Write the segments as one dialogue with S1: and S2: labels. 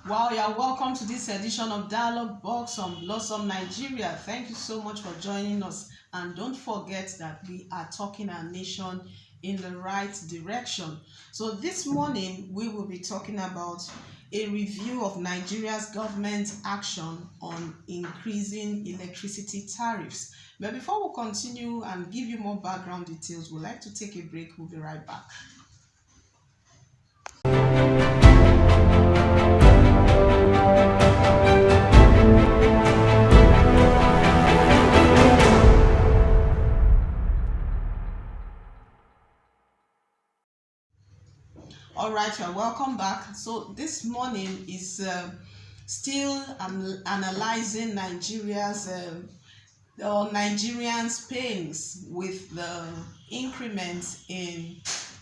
S1: Well, you're welcome to this edition of Dialogue Box on Blossom Nigeria. Thank you so much for joining us. And don't forget that we are talking our nation in the right direction. So this morning, we will be talking about a review of Nigeria's government action on increasing electricity tariffs. But before we continue and give you more background details, we'd like to take a break. We'll be right back. All right, you're welcome back. So this morning is still analyzing Nigerians' pains with the increments in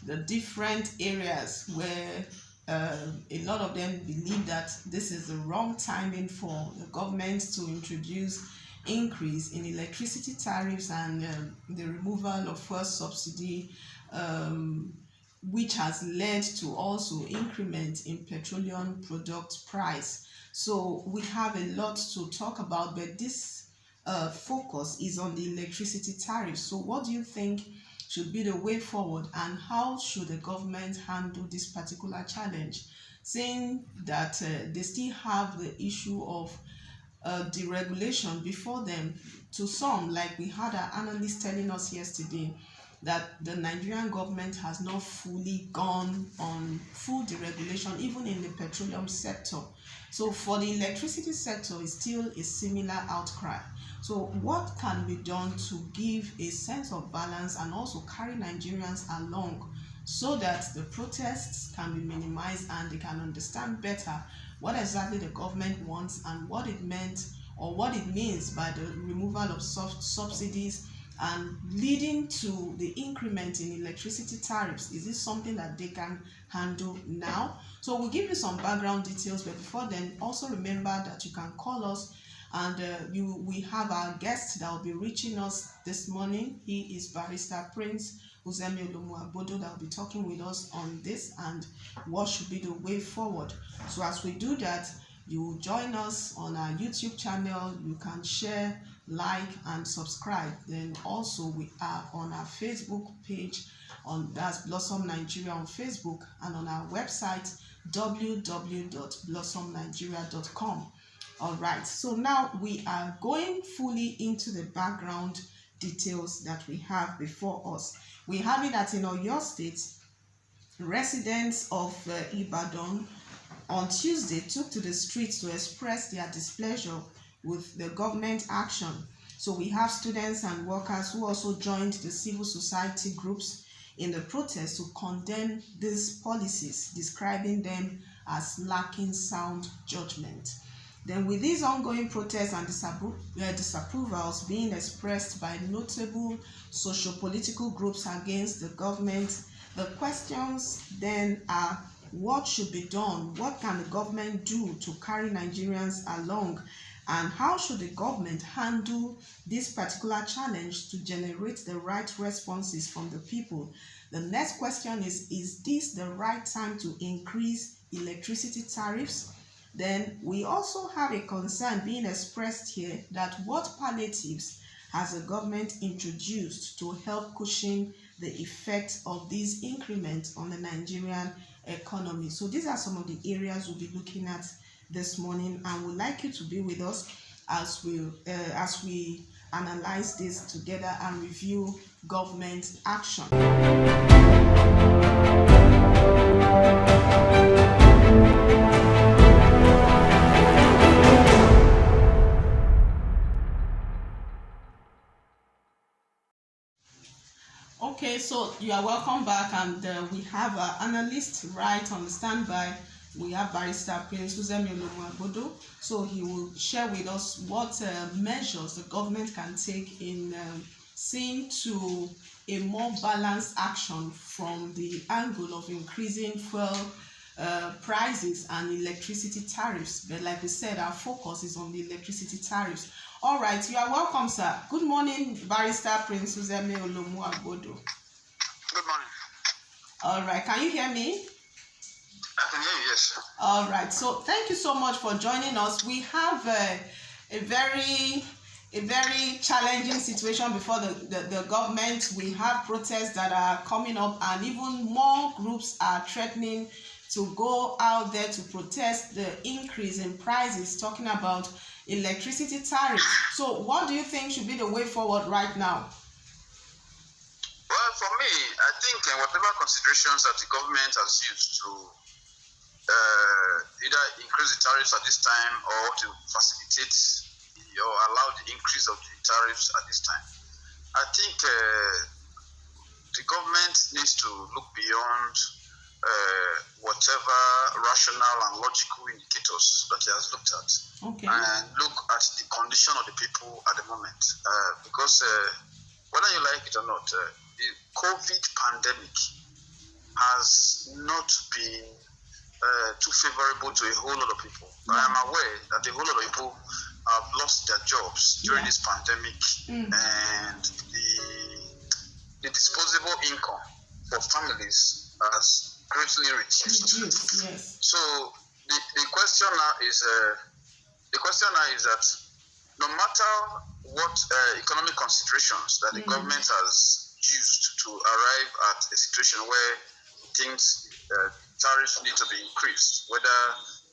S1: the different areas where a lot of them believe that this is the wrong timing for the government to introduce increase in electricity tariffs and the removal of fuel subsidy, which has led to also increment in petroleum product price. So we have a lot to talk about, but this focus is on the electricity tariffs. So what do you think should be the way forward, and how should the government handle this particular challenge, saying that they still have the issue of deregulation before them? To some, like we had an analyst telling us yesterday, that the Nigerian government has not fully gone on full deregulation, even in the petroleum sector. So for the electricity sector, it's still a similar outcry. So what can be done to give a sense of balance and also carry Nigerians along so that the protests can be minimized and they can understand better what exactly the government wants and what it meant or what it means by the removal of subsidies and leading to the increment in electricity tariffs? Is this something that they can handle now? So we'll give you some background details, but before then, also remember that you can call us, and we have our guest that will be reaching us this morning. He is Barrister Prince Uzemi-Olomu-Agbodo, that will be talking with us on this and what should be the way forward. So as we do that, you will join us on our YouTube channel. You can share, like, and subscribe. Then also we are on our Facebook page, that's Blossom Nigeria on Facebook, and on our website www.blossomnigeria.com. All right, so now we are going fully into the background details that we have before us. We have it that in Oyo State, residents of Ibadan on Tuesday took to the streets to express their displeasure with the government action. So we have students and workers who also joined the civil society groups in the protest to condemn these policies, describing them as lacking sound judgment. Then with these ongoing protests and disapprovals being expressed by notable socio-political groups against the government, the questions then are, what should be done? What can the government do to carry Nigerians along? And how should the government handle this particular challenge to generate the right responses from the people? The next question is this the right time to increase electricity tariffs? Then we also have a concern being expressed here that what palliatives has the government introduced to help cushion the effect of these increments on the Nigerian economy? So these are some of the areas we'll be looking at this morning, and we'd like you to be with us as we analyze this together and review government action. Okay, so you are welcome back, and we have our analyst right on the standby. We have Barrister Prince Uzemi-Olomu-Agbodo. So he will share with us what measures the government can take in seeing to a more balanced action from the angle of increasing fuel prices and electricity tariffs. But like we said, our focus is on the electricity tariffs. All right, you are welcome, sir. Good morning, Barrister Prince Uzemi-Olomu-Agbodo.
S2: Good morning.
S1: All right, can you hear me?
S2: I can hear you, yes.
S1: All right. So thank you so much for joining us. We have a very challenging situation before the government. We have protests that are coming up, and even more groups are threatening to go out there to protest the increase in prices, talking about electricity tariffs. So what do you think should be the way forward right now?
S2: Well, for me, I think whatever considerations that the government has used to either increase the tariffs at this time or to facilitate or allow the increase of the tariffs at this time, I think the government needs to look beyond whatever rational and logical indicators that he has looked at, and look at the condition of the people at the moment. Because whether you like it or not, the COVID pandemic has not been too favorable to a whole lot of people. I am aware that a whole lot of people have lost their jobs during this pandemic, and the disposable income for families has greatly reduced.
S1: Yes.
S2: So the question now is that no matter what economic considerations that the government has used to arrive at a situation where it thinks tariffs need to be increased, whether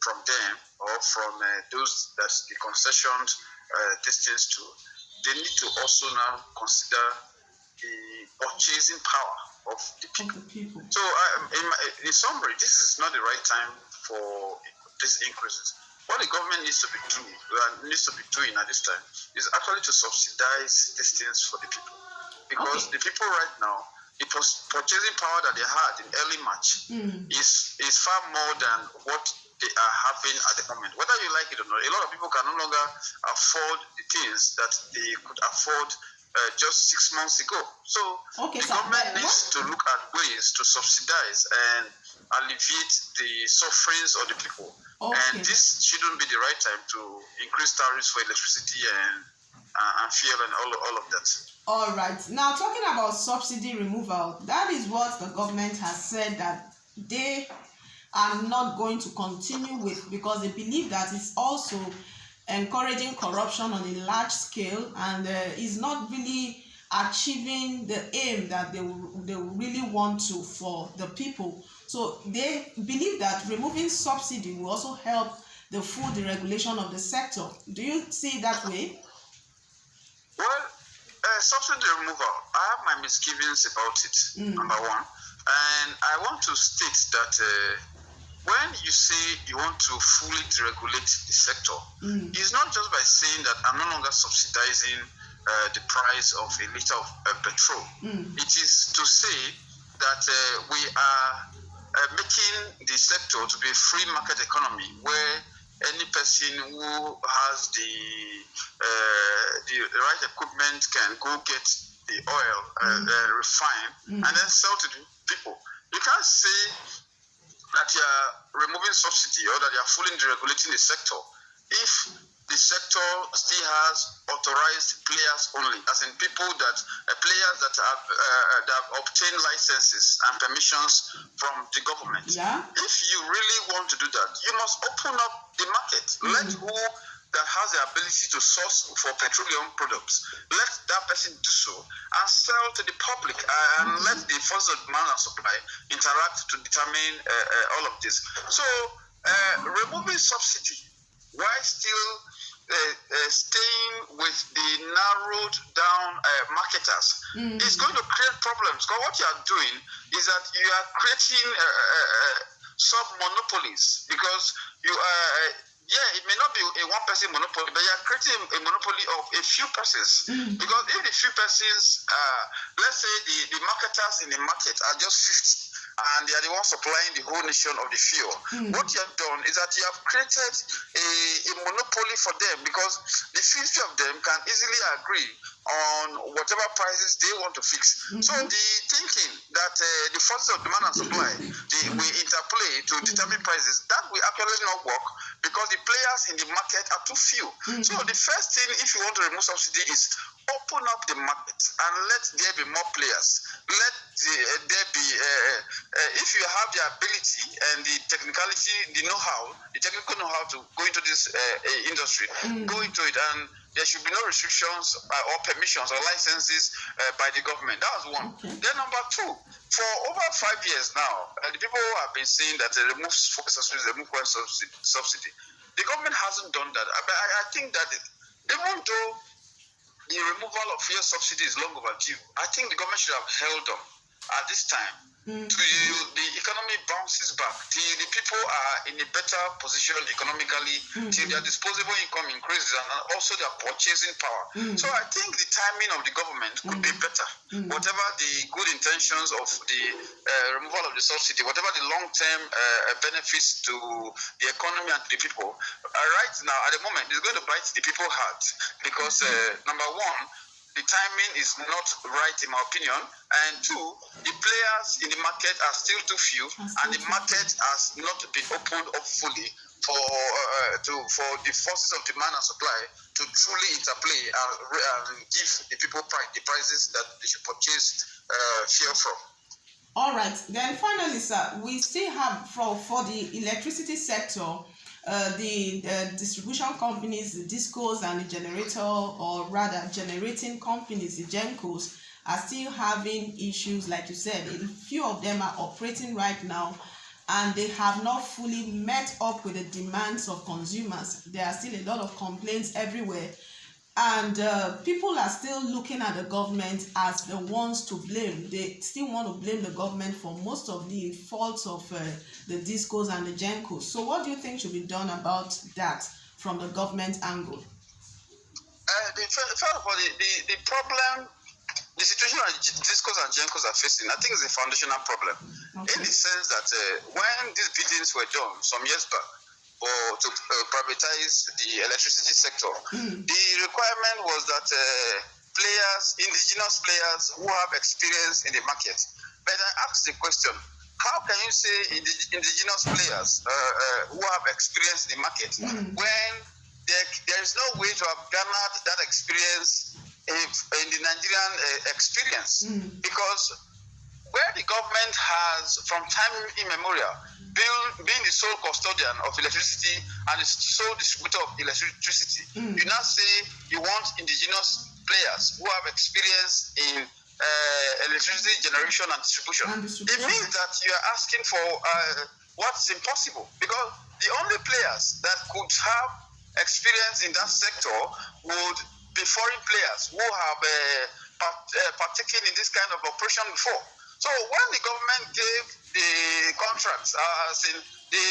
S2: from them or from those that the concessioned distance to, they need to also now consider the purchasing power of the people. So in summary, this is not the right time for these increases. What the government needs to be doing at this time is actually to subsidize these things for the people, because the people right now, the purchasing power that they had in early March is far more than what they are having at the moment. Whether you like it or not, a lot of people can no longer afford the things that they could afford just 6 months ago. So the government needs to look at ways to subsidize and alleviate the sufferings of the people. And this shouldn't be the right time to increase tariffs for electricity and fuel and all of that.
S1: All right. Now, talking about subsidy removal, that is what the government has said that they are not going to continue with, because they believe that it's also encouraging corruption on a large scale, and is not really achieving the aim that they really want to for the people. So they believe that removing subsidy will also help the full deregulation of the sector. Do you see it that way?
S2: Well, subsidy removal, I have my misgivings about it, number one. And I want to state that when you say you want to fully deregulate the sector, it's not just by saying that I'm no longer subsidizing the price of a liter of petrol. It is to say that we are making the sector to be a free market economy where any person who has the right equipment can go get the oil refined and then sell to the people. You can't say that you are removing subsidy or that you are fully deregulating the sector if the sector still has authorized players only, as in players that have obtained licenses and permissions from the government. If you really want to do that, you must open up the market. Let who that has the ability to source for petroleum products, let that person do so and sell to the public, and let the forces of demand and supply interact to determine all of this. So removing subsidy while still staying with the narrowed down marketers is going to create problems. Because what you are doing is that you are creating sub-monopolies, because you are it may not be a one-person monopoly, but you are creating a monopoly of a few persons. Because if the few persons, let's say the marketers in the market are just 50, and they are the ones supplying the whole nation of the fuel. What you have done is that you have created a monopoly for them, because the 50 of them can easily agree on whatever prices they want to fix. So the thinking that the forces of demand and supply will interplay to determine prices, that will actually not work because the players in the market are too few. So the first thing, if you want to remove subsidy, is open up the market and let there be more players. Let there be, if you have the ability and the technicality, the know-how, the technical know-how to go into this industry, go into it, and there should be no restrictions or permissions or licenses by the government. That was one. Then number two, for over 5 years now, the people who have been saying that they remove fuel subsidy, the government hasn't done that. I think that even though the removal of fuel subsidy is long overdue, I think the government should have held on at this time. The economy bounces back till the people are in a better position economically, till their disposable income increases and also their purchasing power. So I think the timing of the government could be better. Whatever the good intentions of the removal of the subsidy, whatever the long-term benefits to the economy and to the people, right now at the moment it's going to bite the people hard because number one, the timing is not right in my opinion, and two, the players in the market are still too few, and the market has not been opened up fully for the forces of demand and supply to truly interplay and give the people the prices that they should purchase fuel from.
S1: All right. Then finally, sir, we still have for the electricity sector, the distribution companies, the discos and the generator, or rather generating companies, the gencos, are still having issues. Like you said, a few of them are operating right now and they have not fully met up with the demands of consumers. There are still a lot of complaints everywhere, and people are still looking at the government as the ones to blame. They still want to blame the government for most of the faults of the discos and the gencos. So what do you think should be done about that from the government angle?
S2: First of all, the problem, the situation that discos and gencos are facing, I think is a foundational problem. In the sense that when these biddings were done some years back, or to privatize the electricity sector, the requirement was that indigenous players who have experience in the market. But I asked the question, how can you say indigenous players who have experience in the market when there is no way to have garnered that experience in the Nigerian experience? Because where the government has, from time immemorial, being the sole custodian of electricity and the sole distributor of electricity, you now say you want indigenous players who have experience in electricity generation and distribution. It means that you are asking for what's impossible, because the only players that could have experience in that sector would be foreign players who have partaken in this kind of operation before. So when the government gave the contracts, as in the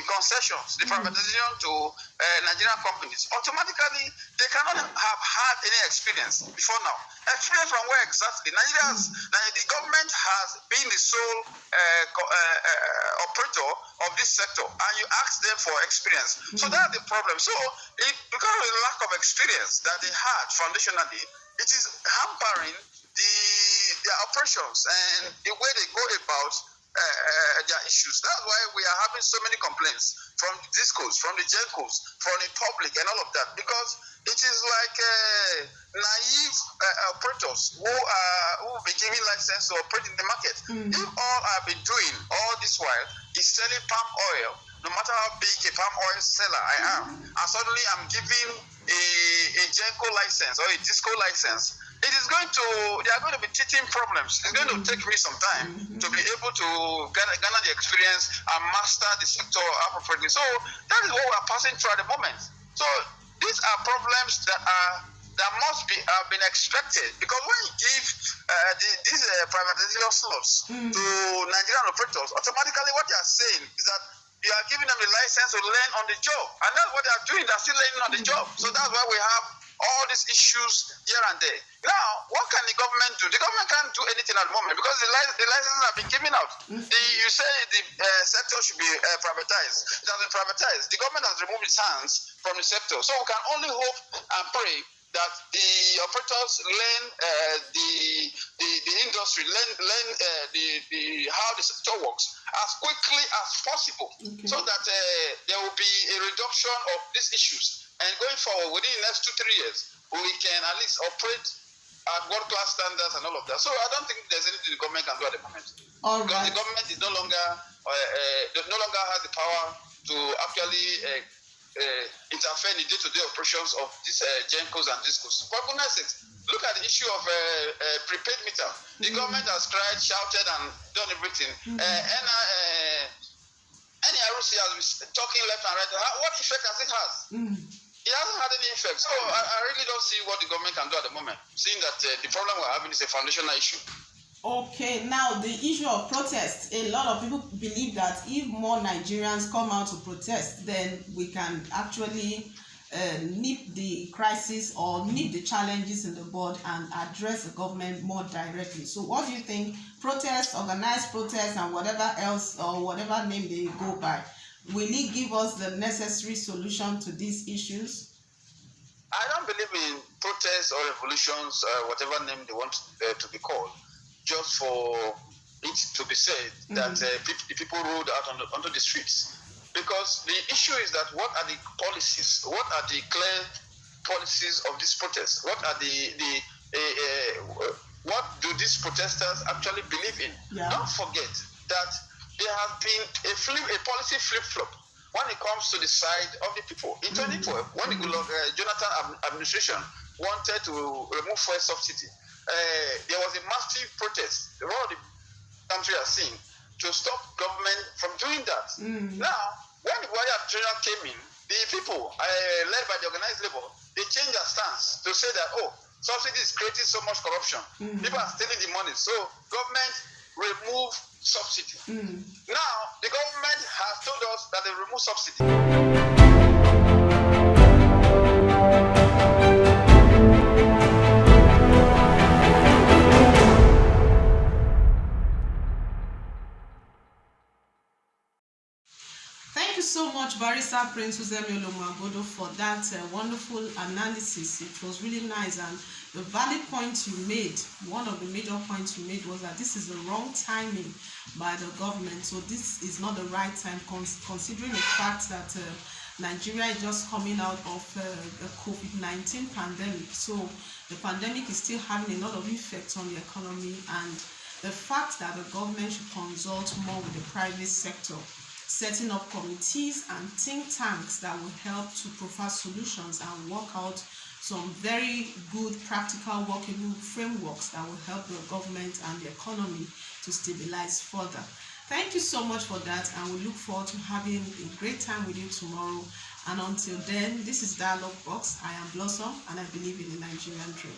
S2: concessions, the privatization to Nigerian companies, automatically they cannot have had any experience before now. Experience from where exactly? The government has been the sole operator of this sector, and you ask them for experience. So that's the problem. So because of the lack of experience that they had foundationally, it is hampering their operations and the way they go about their issues. That's why we are having so many complaints from the discos, from the gencos, from the public and all of that, because it is like naive operators who will be given license to operate in the market. If all I've been doing all this while is selling palm oil, no matter how big a palm oil seller I am, and suddenly I'm giving a genco license or a disco license, they are going to be teething problems. It's going to take me some time to be able to garner the experience and master the sector appropriately. So that is what we are passing through at the moment. So these are problems that must be have been expected, because when you give these privatization slots to Nigerian operators, automatically what they are saying is that you are giving them the license to learn on the job, and that's what they are doing. They're still learning on the job. So that's why we have all these issues here and there. Now, what can the government do? The government can't do anything at the moment because the licenses have been given out. You say the sector should be privatized. It has been privatized. The government has removed its hands from the sector. So we can only hope and pray that the operators learn the industry, learn how the sector works as quickly as possible, so that there will be a reduction of these issues. And going forward, within the next 2-3 years, we can at least operate at world-class standards and all of that. So I don't think there's anything the government can do at the moment. Because the government is no longer has the power to actually interfere in the day-to-day operations of these GENCOs and DISCOs. For goodness sake, look at the issue of prepaid meter. The government has cried, shouted, and done everything. NIRC has been talking left and right. What effect has it had? It hasn't had any effect. So I really don't see what the government can do at the moment, seeing that the problem we're having is a foundational issue.
S1: Okay, now the issue of protest. A lot of people believe that if more Nigerians come out to protest, then we can actually nip the crisis or nip the challenges in the bud and address the government more directly. So what do you think? Protests, organized protests, and whatever else or whatever name they go by, will it give us the necessary solution to these issues?
S2: I don't believe in protests or revolutions, whatever name they want to be called, just for it to be said that the people rode out onto the streets. Because the issue is that what are the policies? What are the clear policies of this protest? What are what do these protesters actually believe in? Yeah. Don't forget that there has been a policy flip-flop when it comes to the side of the people. In 2012, when the Jonathan administration wanted to remove fuel subsidy, there was a massive protest. The whole of the country has seen to stop government from doing that. Now, when the Buhari administration came in, the people, led by the organized labor, they changed their stance to say that, subsidy is creating so much corruption. People are stealing the money. So government remove subsidy. Now, the government has told us that they remove subsidy.
S1: Thank you so much, Barrister Prince Uzemi Olomagodo, for that wonderful analysis. It was really nice, and the valid point you made, one of the major points you made, was that this is the wrong timing by the government. So this is not the right time, considering the fact that Nigeria is just coming out of the COVID-19 pandemic. So the pandemic is still having a lot of effects on the economy, and the fact that the government should consult more with the private sector, setting up committees and think tanks that will help to provide solutions and work out some very good practical workable frameworks that will help the government and the economy to stabilize further. Thank you so much for that, and we look forward to having a great time with you tomorrow. And until then, this is Dialogue Box. I am Blossom, and I believe in the Nigerian dream.